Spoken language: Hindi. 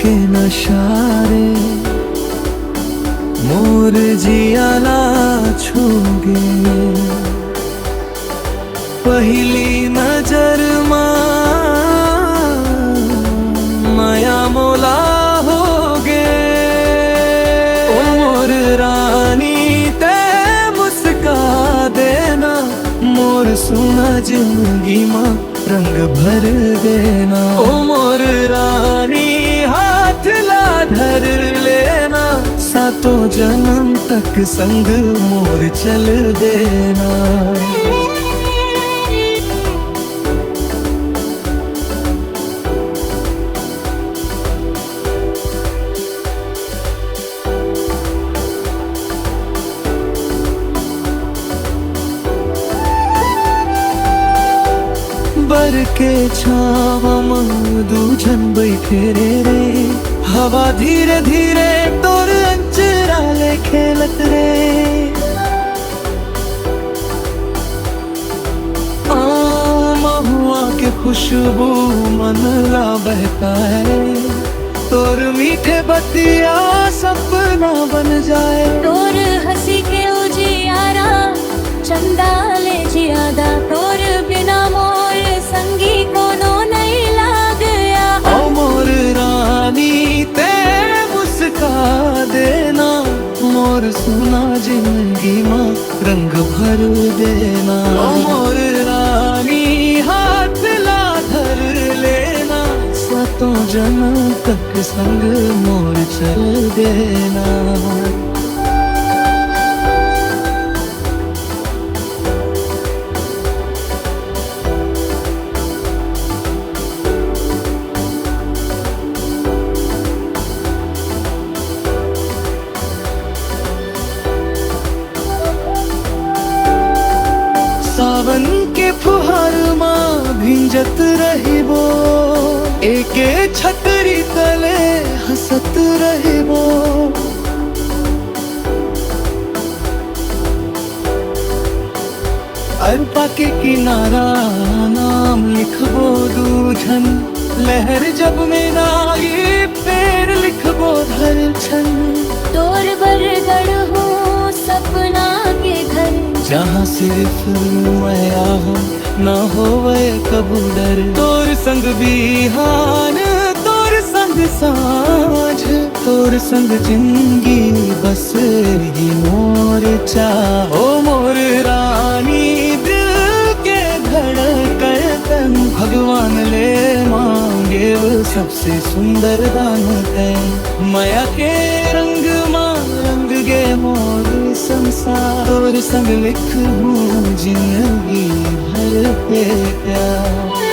के नशारे मोर जियाला छूगे। पहली नजर माया मोला होगे। ओ मोर रानी ते मुस्का देना, मोर सुना जिंदगी मां रंग भर देना। ओ मोर रानी हाथ ला धर लेना, सातों जन्म तक संग मोर चल देना। बर के छावा दूजन बैठे रे, हवा धीरे धीरे तोर अंचरा ले खेलत रे। महुआ के खुशबू मन ला बहता है, तोर मीठे बतिया सपना बन जाए। तोर हंसी के उजियारा चंदा ले जियादा, तोर बिना मोर संगी कोनो नहीं लागया। ओ मोर रानी ते मुस्का देना, मोर सुना जिंदगी मां रंग भर देना। ओ मोर रानी हाथ ला धर लेना, सातों जन्म तक संग मोर चल देना। सावन के फुहार मां भिंजत रहिबो, एके छतरी तले हंसत रहिबो। अरपा के किनारा नाम लिखबो दूझन, लहर जब मेरा ये पैर लिखबो धर छन। तोर बरगढ़ हो सपना के घर, जहाँ सिर्फ मैं आहूं ना होवे कबू डर। तोर संग बिहान तोर संग साँझ, तोर संग जिंदगी बस ही मोर चाह। ओ मोर रानी दिल के धड़कन, भगवान ले मांगे वो सबसे सुंदर दान है। माया के रंग मां रंग गे मोर संसार, तोर संग लिखूं जिंदगी भर पे प्यार।